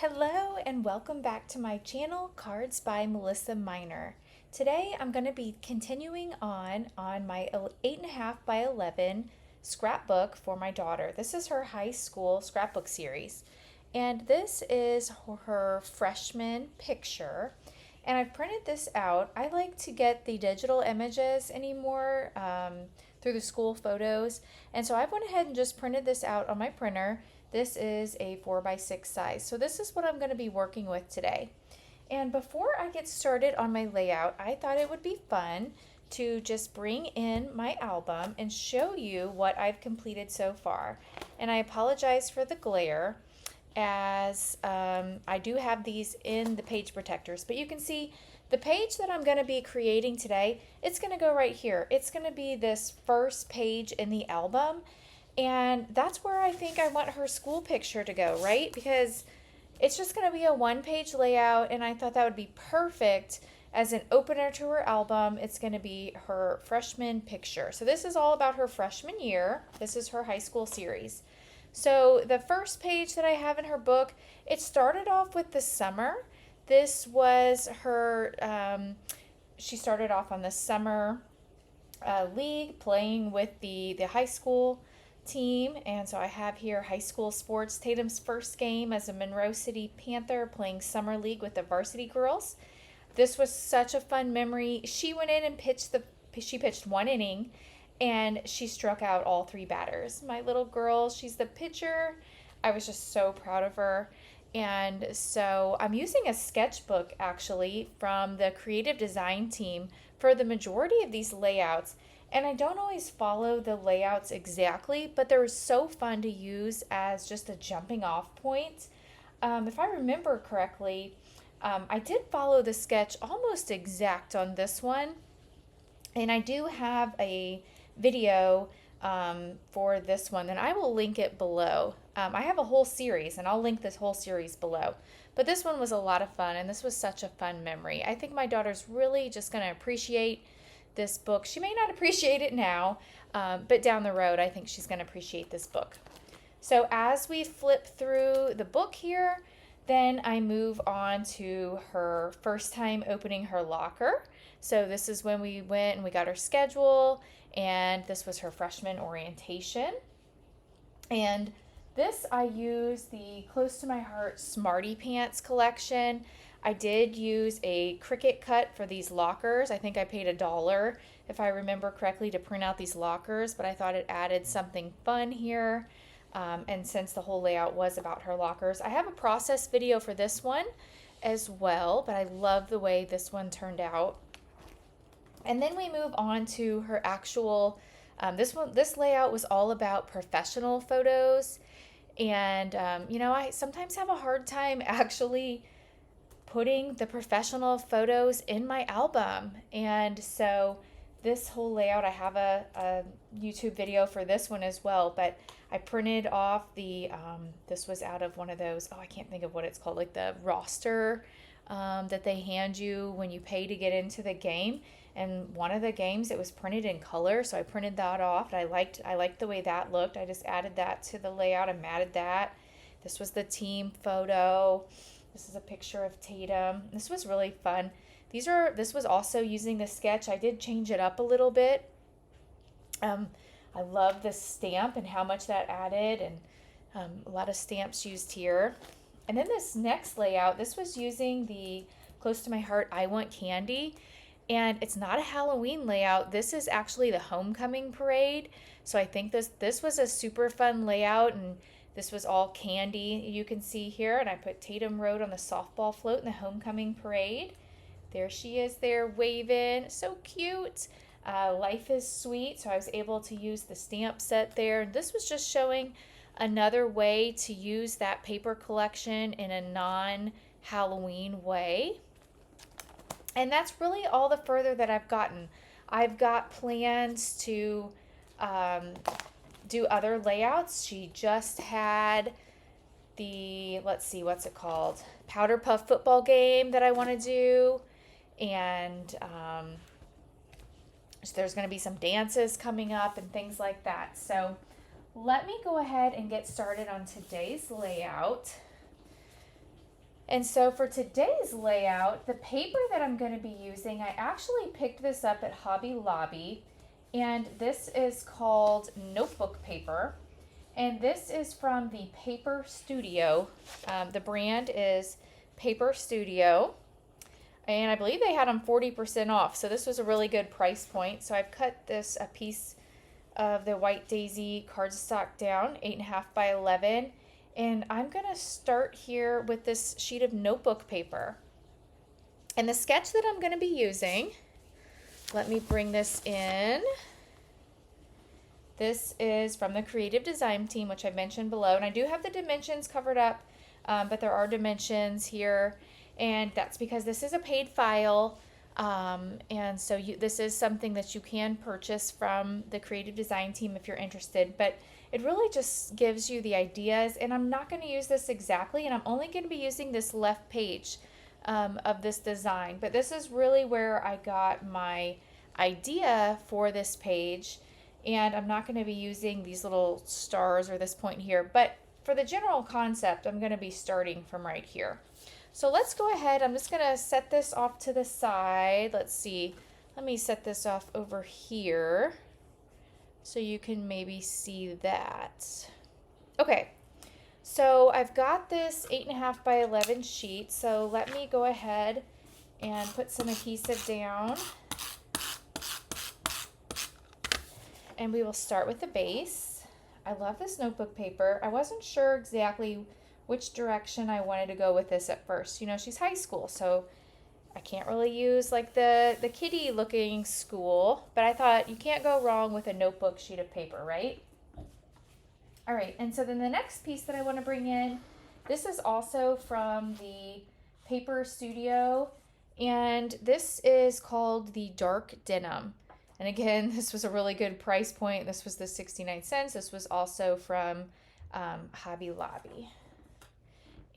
Hello and welcome back to my channel, Cards by Melissa Minor. Today I'm going to be continuing on my 8.5 by 11 scrapbook for my daughter. This is her high school scrapbook series, and this is her freshman picture. And I've printed this out. I like to get the digital images anymore through the school photos, and so I went ahead and just printed this out on my printer. This is a 4x6 size. So this is what I'm going to be working with today. And before I get started on my layout, I thought it would be fun to just bring in my album and show you what I've completed so far. And I apologize for the glare, as I do have these in the page protectors, but you can see the page that I'm going to be creating today, it's going to go right here. It's going to be this first page in the album. And that's where I think I want her school picture to go, right? Because it's just going to be a one-page layout, and I thought that would be perfect as an opener to her album. It's going to be her freshman picture. So this is all about her freshman year. This is her high school series. So the first page that I have in her book, it started off with the summer. This was her, she started off on the summer league playing with the high school team. And so I have here high school sports, Tatum's first game as a Monroe City Panther playing summer league with the varsity girls. This was such a fun memory. She went in and she pitched one inning, and she struck out all three batters. My little girl, she's the pitcher. I was just so proud of her. And so I'm using a sketchbook actually from the creative design team for the majority of these layouts. And I don't always follow the layouts exactly, but they're so fun to use as just a jumping off point. If I remember correctly, I did follow the sketch almost exact on this one. And I do have a video for this one, and I will link it below. I have a whole series, and I'll link this whole series below. But this one was a lot of fun, and this was such a fun memory. I think my daughter's really just going to appreciate this book. She may not appreciate it now, but down the road, I think she's going to appreciate this book. So as we flip through the book here, then I move on to her first time opening her locker. So this is when we went and we got her schedule, and this was her freshman orientation. And this, I used the Close to My Heart Smarty Pants collection. I did use a Cricut cut for these lockers. I think I paid $1, if I remember correctly, to print out these lockers, but I thought it added something fun here. And since the whole layout was about her lockers, I have a process video for this one as well, but I love the way this one turned out. And then we move on to her actual, this layout was all about professional photos. And, I sometimes have a hard time actually putting the professional photos in my album. And so this whole layout, I have a YouTube video for this one as well, but I printed off this was out of one of those, I can't think of what it's called, like the roster that they hand you when you pay to get into the game. And one of the games, it was printed in color, so I printed that off, and I liked the way that looked. I just added that to the layout and matted that. This was the team photo. This is a picture of Tatum. This was really fun. This was also using the sketch. I did change it up a little bit. I love the stamp and how much that added, and a lot of stamps used here. And then this next layout, this was using the Close to My Heart I Want Candy. And it's not a Halloween layout. This is actually the homecoming parade. So I think this was a super fun layout, and this was all candy you can see here. And I put Tatum Road on the softball float in the homecoming parade. There she is there waving. So cute. Life is sweet. So I was able to use the stamp set there. This was just showing another way to use that paper collection in a non-Halloween way. And that's really all the further that I've gotten. I've got plans to do other layouts. She just had the, let's see, what's it called? Powder Puff football game that I want to do. And so there's going to be some dances coming up and things like that. So let me go ahead and get started on today's layout. And so for today's layout, the paper that I'm going to be using, I actually picked this up at Hobby Lobby, and this is called notebook paper. And this is from the Paper Studio. The brand is Paper Studio. And I believe they had them 40% off. So this was a really good price point. So I've cut this a piece of the White Daisy cardstock down, 8.5 by 11. And I'm going to start here with this sheet of notebook paper. And the sketch that I'm going to be using, let me bring this in. This is from the creative design team, which I mentioned below. And I do have the dimensions covered up, but there are dimensions here. And that's because this is a paid file. And so this is something that you can purchase from the creative design team if you're interested. But it really just gives you the ideas. And I'm not going to use this exactly. And I'm only going to be using this left page of this design. But this is really where I got my idea for this page. And I'm not going to be using these little stars or this point here, but for the general concept, I'm going to be starting from right here. So let's go ahead. I'm just going to set this off to the side. Let's see. Let me set this off over here so you can maybe see that. Okay. So I've got this 8.5 by 11 sheet. So let me go ahead and put some adhesive down. And we will start with the base. I love this notebook paper. I wasn't sure exactly which direction I wanted to go with this at first. You know, she's high school, so I can't really use like the kiddie looking school, but I thought you can't go wrong with a notebook sheet of paper, right? All right, and so then the next piece that I want to bring in, this is also from the Paper Studio, and this is called the Dark Denim. And again, this was a really good price point. This was the 69 cents. This was also from Hobby Lobby.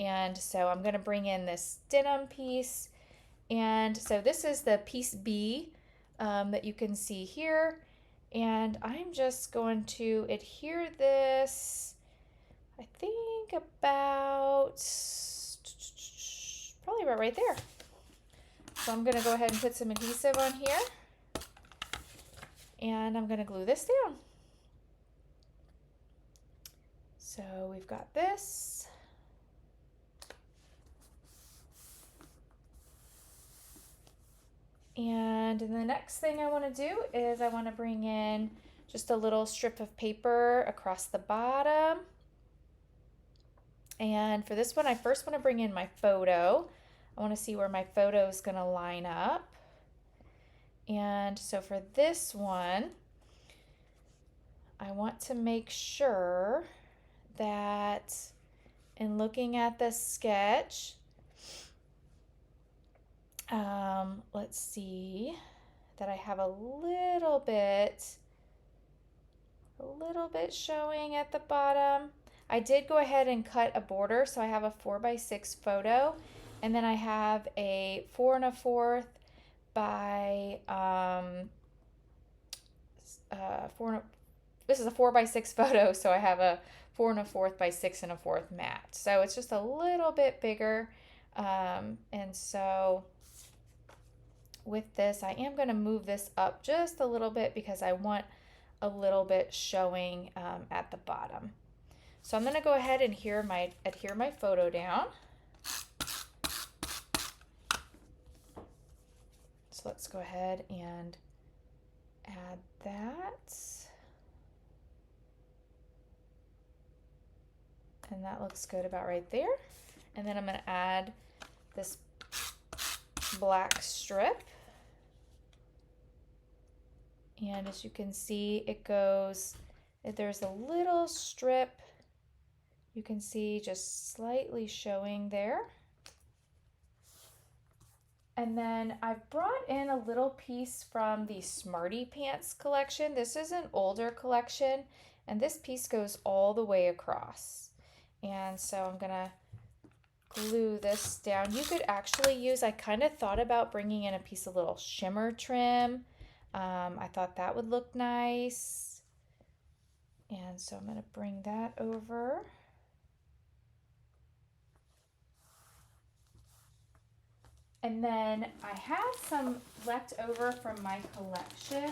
And so I'm going to bring in this denim piece. And so this is the piece B that you can see here. And I'm just going to adhere this, I think about, probably about right there. So I'm going to go ahead and put some adhesive on here. And I'm going to glue this down. So we've got this. And the next thing I want to do is I want to bring in just a little strip of paper across the bottom. And for this one, I first want to bring in my photo. I want to see where my photo is going to line up. And so for this one, I want to make sure that in looking at the sketch, let's see, that I have a little bit showing at the bottom. I did go ahead and cut a border, so I have a 4x6 photo, and then I have a 4 1/4 by this is a 4x6 photo, so I have a 4 1/4 by 6 1/4 mat. So it's just a little bit bigger, and so with this, I am going to move this up just a little bit because I want a little bit showing at the bottom. So I'm going to go ahead and adhere my photo down. So let's go ahead and add that. And that looks good about right there. And then I'm going to add this black strip. And as you can see, it goes, there's a little strip, you can see just slightly showing there. And then I've brought in a little piece from the Smarty Pants collection. This is an older collection, and this piece goes all the way across. And so I'm gonna glue this down. You could actually use, I kind of thought about bringing in a piece of little shimmer trim. I thought that would look nice. And so I'm gonna bring that over. And then I had some left over from my collection.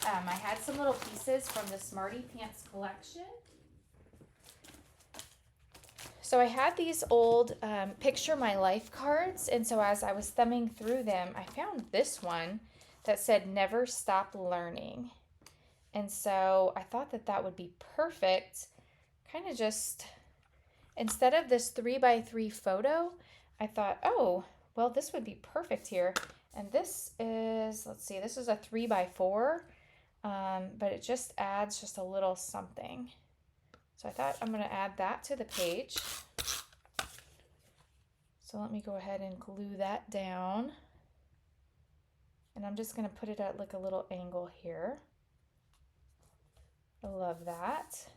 I had some little pieces from the Smarty Pants collection. So I had these old Picture My Life cards, and so as I was thumbing through them, I found this one that said Never Stop Learning. And so I thought that that would be perfect, kind of just, instead of this 3x3 photo, I thought, oh, well, this would be perfect here. And this is, let's see, this is a 3x4, but it just adds just a little something. So I thought I'm going to add that to the page. So let me go ahead and glue that down. And I'm just going to put it at like a little angle here. I love that.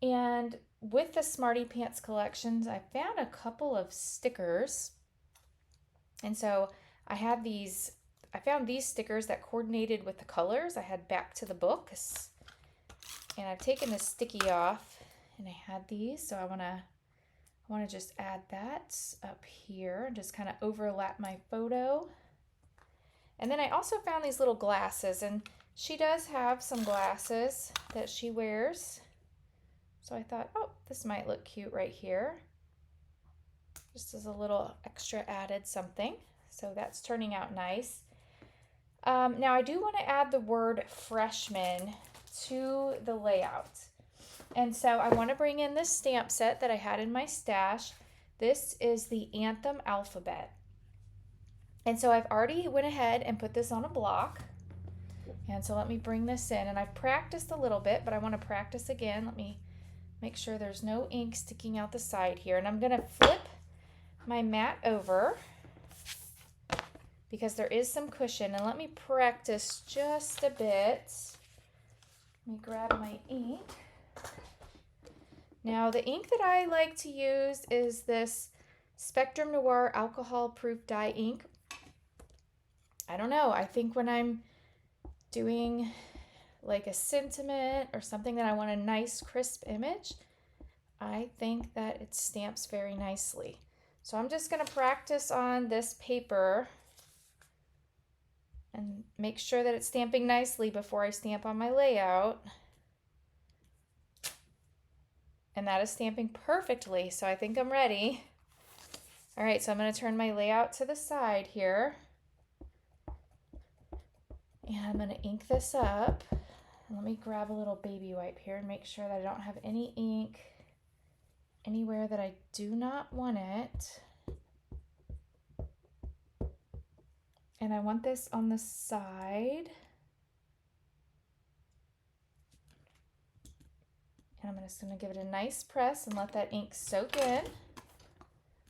And with the Smarty Pants collections, I found a couple of stickers. And so I found these stickers that coordinated with the colors. I had Back to the Books. And I've taken the sticky off, and I had these, so I want to just add that up here and just kind of overlap my photo. And then I also found these little glasses, and she does have some glasses that she wears. So I thought, oh, this might look cute right here. Just as a little extra added something. So that's turning out nice. Now I do want to add the word freshman to the layout. And so I want to bring in this stamp set that I had in my stash. This is the Anthem alphabet. And so I've already went ahead and put this on a block. And so let me bring this in. And I've practiced a little bit, but I want to practice again. Let me make sure there's no ink sticking out the side here. And I'm going to flip my mat over because there is some cushion. And let me practice just a bit. Let me grab my ink. Now the ink that I like to use is this Spectrum Noir alcohol proof dye ink. I don't know, I think when I'm doing like a sentiment or something that I want a nice crisp image, I think that it stamps very nicely. So I'm just going to practice on this paper and make sure that it's stamping nicely before I stamp on my layout. And that is stamping perfectly, so I think I'm ready. All right, so I'm going to turn my layout to the side here. And I'm going to ink this up. And let me grab a little baby wipe here and make sure that I don't have any ink anywhere that I do not want it. And I want this on the side. And I'm just going to give it a nice press and let that ink soak in.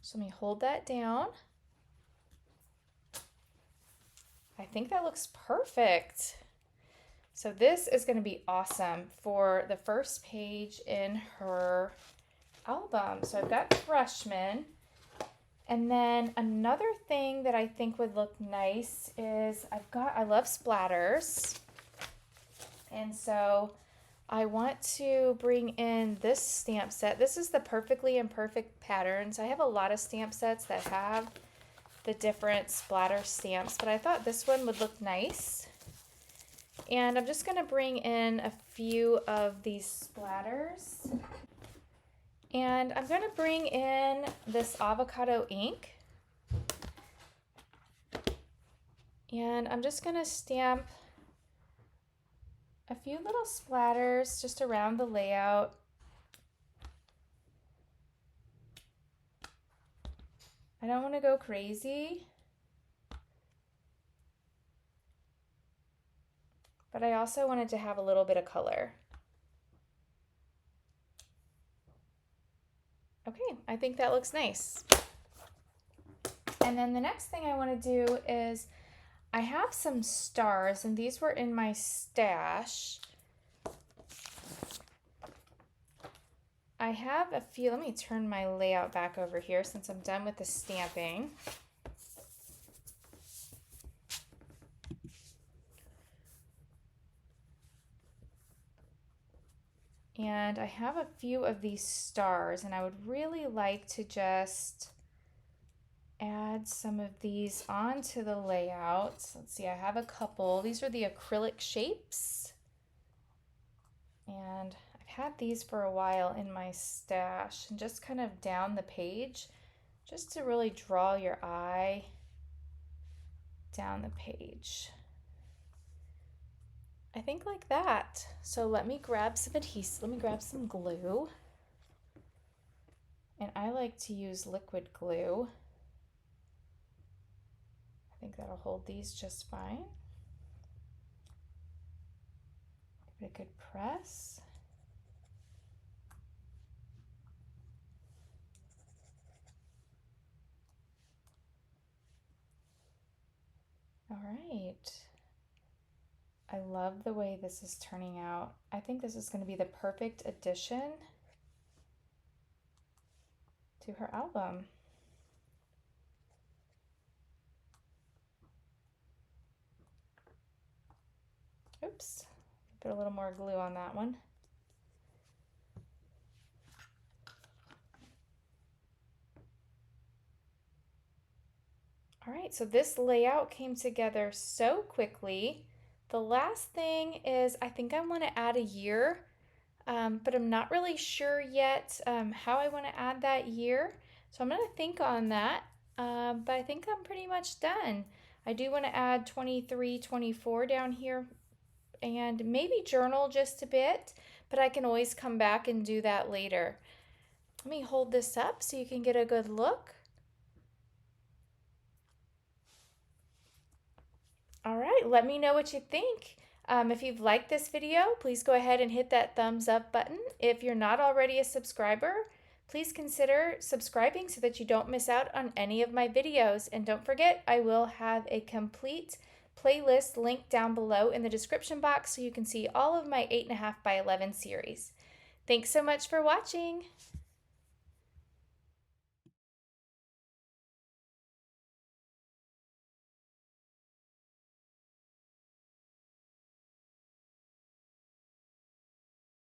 So let me hold that down. I think that looks perfect. So this is going to be awesome for the first page in her album. So I've got Freshman. And then another thing that I think would look nice is I love splatters. And so I want to bring in this stamp set. This is the Perfectly Imperfect patterns. I have a lot of stamp sets that have the different splatter stamps, but I thought this one would look nice. And I'm just going to bring in a few of these splatters. And I'm going to bring in this avocado ink. And I'm just going to stamp a few little splatters just around the layout. I don't want to go crazy, but I also wanted to have a little bit of color. Okay, I think that looks nice. And then the next thing I want to do is I have some stars, and these were in my stash. I have a few. Let me turn my layout back over here since I'm done with the stamping. And I have a few of these stars, and I would really like to just add some of these onto the layout. Let's see, I have a couple. These are the acrylic shapes. And I've had these for a while in my stash, and just kind of down the page, just to really draw your eye down the page. I think like that. So let me grab some adhesive, let me grab some glue. And I like to use liquid glue. I think that'll hold these just fine. Give it a good press. All right. I love the way this is turning out. I think this is going to be the perfect addition to her album. Oops, put a little more glue on that one. All right, so this layout came together so quickly. The last thing is I think I want to add a year, but I'm not really sure yet how I want to add that year. So I'm going to think on that, but I think I'm pretty much done. I do want to add 23, 24 down here and maybe journal just a bit, but I can always come back and do that later. Let me hold this up so you can get a good look. All right, let me know what you think. If you've liked this video, please go ahead and hit that thumbs up button. If you're not already a subscriber, please consider subscribing so that you don't miss out on any of my videos. And don't forget, I will have a complete playlist linked down below in the description box so you can see all of my 8.5 by 11 series. Thanks so much for watching.